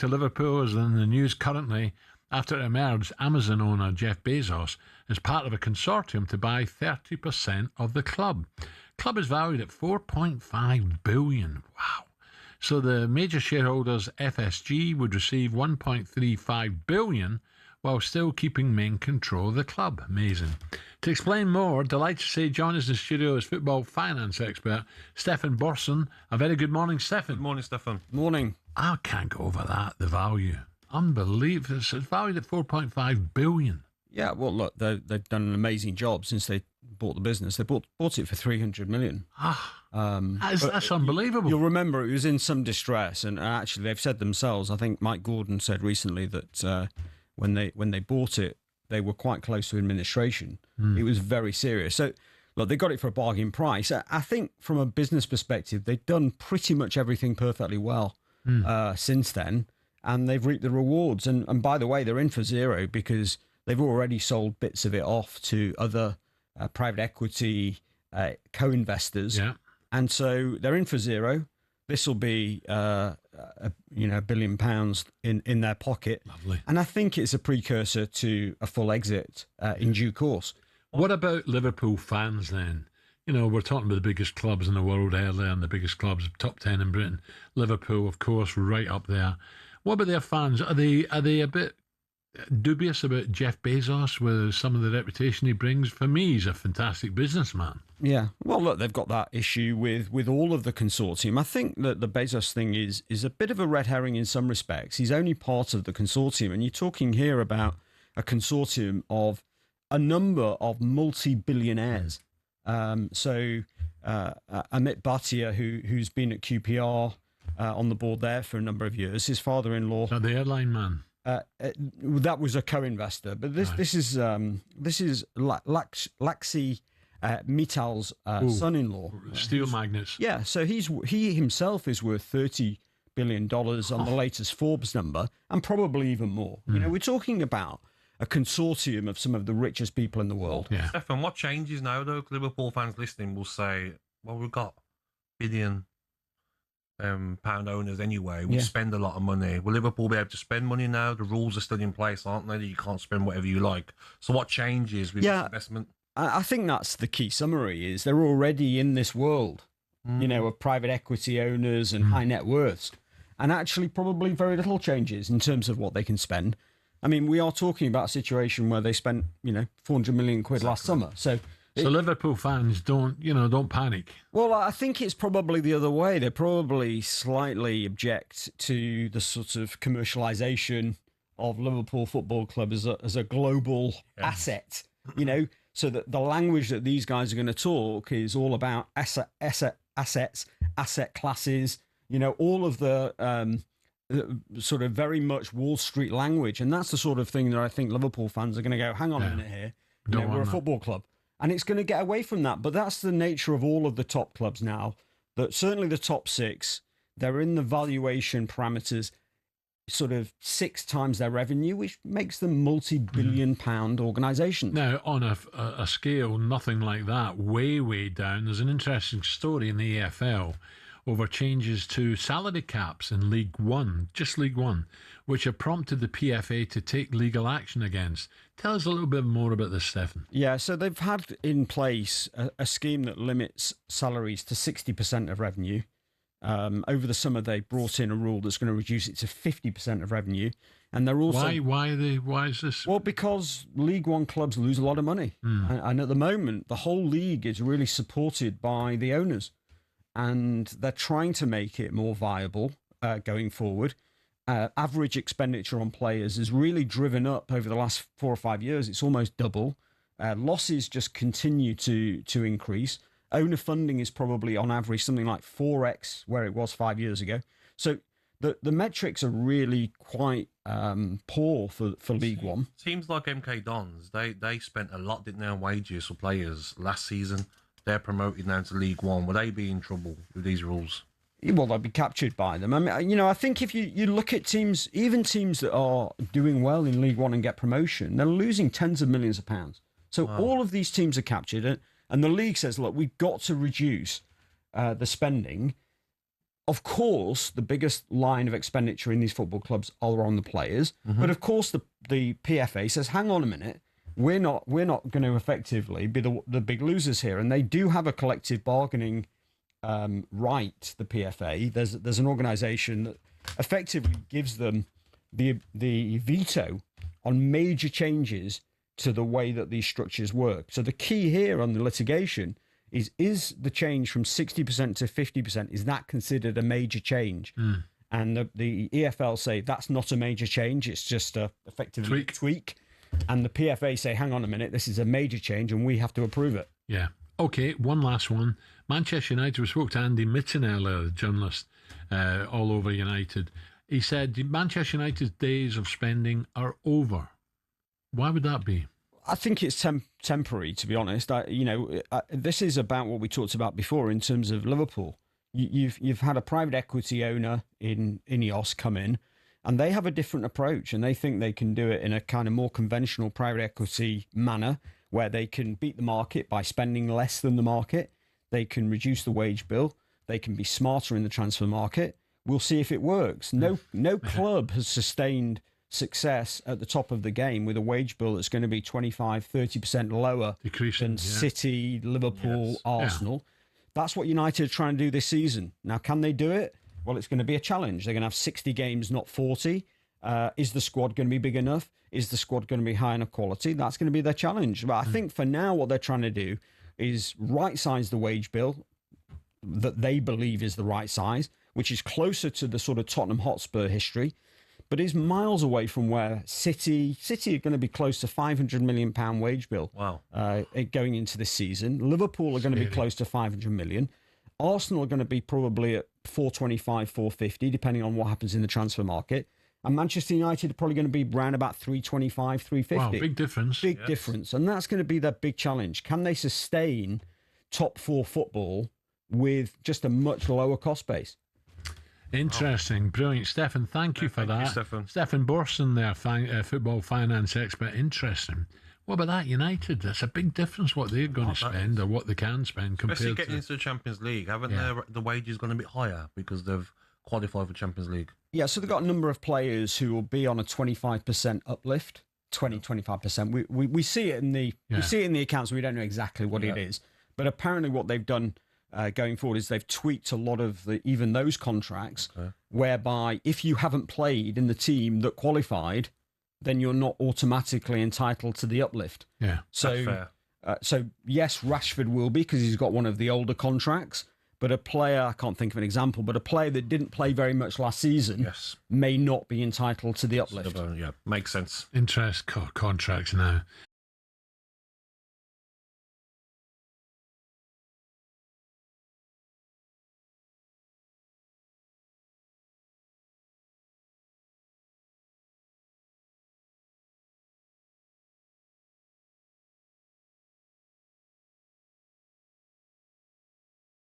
to Liverpool is in the news currently after it emerged Amazon owner Jeff Bezos is part of a consortium to buy 30% of the club. Club is valued at $4.5 billion. Wow. So the major shareholders, FSG, would receive $1.35 billion while still keeping main control of the club. Amazing. To explain more, delighted to say join us in the studio is football finance expert Stefan Borson. A very good morning, Stefan. Good morning, Stefan. Morning. I can't go over that, the value. Unbelievable. It's valued at $4.5 billion. Yeah, well, look, they've done an amazing job since they bought the business. They bought it for $300 million. That's unbelievable. You'll remember it was in some distress, and actually they've said themselves, I think Mike Gordon said recently that when they bought it, they were quite close to administration. It was very serious. So, look, they got it for a bargain price. I think from a business perspective, they've done pretty much everything perfectly well since then, and they've reaped the rewards. And by the way, they're in for zero because they've already sold bits of it off to other private equity co-investors. Yeah. And so they're in for zero. This will be, £1 billion in their pocket. Lovely. And I think it's a precursor to a full exit in due course. What about Liverpool fans then? You know, we're talking about the biggest clubs in the world earlier and the biggest clubs, top 10 in Britain. Liverpool, of course, right up there. What about their fans? Are they a bit dubious about Jeff Bezos with some of the reputation he brings? For me, he's a fantastic businessman. Yeah. Well, look, they've got that issue with all of the consortium. I think that the Bezos thing is a bit of a red herring in some respects. He's only part of the consortium, and you're talking here about a consortium of a number of multi-billionaires. So Amit Bhatia, who's been at QPR on the board there for a number of years, his father-in-law. The airline man. That was a co-investor, but this is Laxi Mittal's son-in-law, Steel magnets. Yeah, so he himself is worth $30 billion on the latest Forbes number, and probably even more. You know, we're talking about a consortium of some of the richest people in the world. Yeah. Stefan, what changes now, though? Liverpool fans listening will say, well, we've got billion pound owners anyway. We spend a lot of money. Will Liverpool be able to spend money now? The rules are still in place, aren't they? That you can't spend whatever you like. So what changes with this investment? I think that's the key summary, is they're already in this world, you know, of private equity owners and high net worths. And actually probably very little changes in terms of what they can spend. I mean, we are talking about a situation where they spent, £400 million last summer. So Liverpool fans don't panic. Well, I think it's probably the other way. They probably slightly object to the sort of commercialisation of Liverpool Football Club as a global asset, so that the language that these guys are going to talk is all about assets, asset classes, all of the sort of very much Wall Street language. And that's the sort of thing that I think Liverpool fans are going to go, hang on a minute here, we're a football club. And it's going to get away from that. But that's the nature of all of the top clubs now, that certainly the top six, they're in the valuation parameters sort of 6 times their revenue, which makes them multi-billion pound organisations. Now, on a scale, nothing like that, way, way down, there's an interesting story in the AFL over changes to salary caps in League One, just League One, which have prompted the PFA to take legal action against. Tell us a little bit more about this, Stefan. Yeah, so they've had in place a scheme that limits salaries to 60% of revenue. Over the summer, they brought in a rule that's going to reduce it to 50% of revenue. And they're also... Why is this? Well, because League One clubs lose a lot of money. And at the moment, the whole league is really supported by the owners. And they're trying to make it more viable going forward. Average expenditure on players is really driven up over the last 4 or 5 years. It's almost double. Losses just continue to increase. Owner funding is probably on average something like 4x where it was 5 years ago. So the metrics are really quite poor for League One. Seems like MK Dons, they spent a lot, didn't they, on wages for players last season. They're promoted now to League One. Will they be in trouble with these rules? Well, they'll be captured by them. I mean, I think if you look at teams, even teams that are doing well in League One and get promotion, they're losing tens of millions of pounds. So all of these teams are captured, and the league says, look, we've got to reduce the spending. Of course, the biggest line of expenditure in these football clubs are on the players. But of course, the PFA says, hang on a minute, we're not going to effectively be the big losers here. And they do have a collective bargaining right, the PFA. There's an organisation that effectively gives them the veto on major changes to the way that these structures work. So the key here on the litigation is the change from 60% to 50%, is that considered a major change? And the EFL say that's not a major change, it's just effectively a tweak. And the PFA say, hang on a minute, this is a major change and we have to approve it. Yeah. Okay, one last one. Manchester United, we spoke to Andy Mitten earlier, the journalist all over United. He said Manchester United's days of spending are over. Why would that be? I think it's temporary, to be honest. This is about what we talked about before in terms of Liverpool. You've had a private equity owner in Ineos come in, and they have a different approach, and they think they can do it in a kind of more conventional private equity manner, where they can beat the market by spending less than the market. They can reduce the wage bill. They can be smarter in the transfer market. We'll see if it works. No club has sustained success at the top of the game with a wage bill that's going to be 25-30% lower than City, Liverpool, Arsenal. That's what United are trying to do this season. Now, can they do it? Well, it's going to be a challenge. They're going to have 60 games, not 40. Is the squad going to be big enough? Is the squad going to be high enough quality? That's going to be their challenge. But I think for now, what they're trying to do is right-size the wage bill that they believe is the right size, which is closer to the sort of Tottenham Hotspur history, but is miles away from where City are going to be close to £500 million wage bill. Wow. Going into this season. Liverpool are going to be close to 500 million. Arsenal are going to be probably at 425, 450, depending on what happens in the transfer market. And Manchester United are probably going to be around about 325, 350. Wow, big difference. Big difference. And that's going to be their big challenge. Can they sustain top four football with just a much lower cost base? Interesting. Brilliant. Stefan, thank you for that. Stefan Borson there, football finance expert. Interesting. What about that United? That's a big difference what they're going to spend or what they can spend compared Especially getting into the Champions League. Haven't the wages going to be higher because they've qualified for Champions League? Yeah, so they've got a number of players who will be on a 25% uplift. 25%. We see it in the accounts. We don't know exactly what it is, but apparently what they've done going forward is they've tweaked a lot of even those contracts, whereby if you haven't played in the team that qualified, then you're not automatically entitled to the uplift. Yeah, so so yes, Rashford will be because he's got one of the older contracts. But a player, I can't think of an example, but a player that didn't play very much last season may not be entitled to the uplift. Yeah, makes sense. Interest contracts now.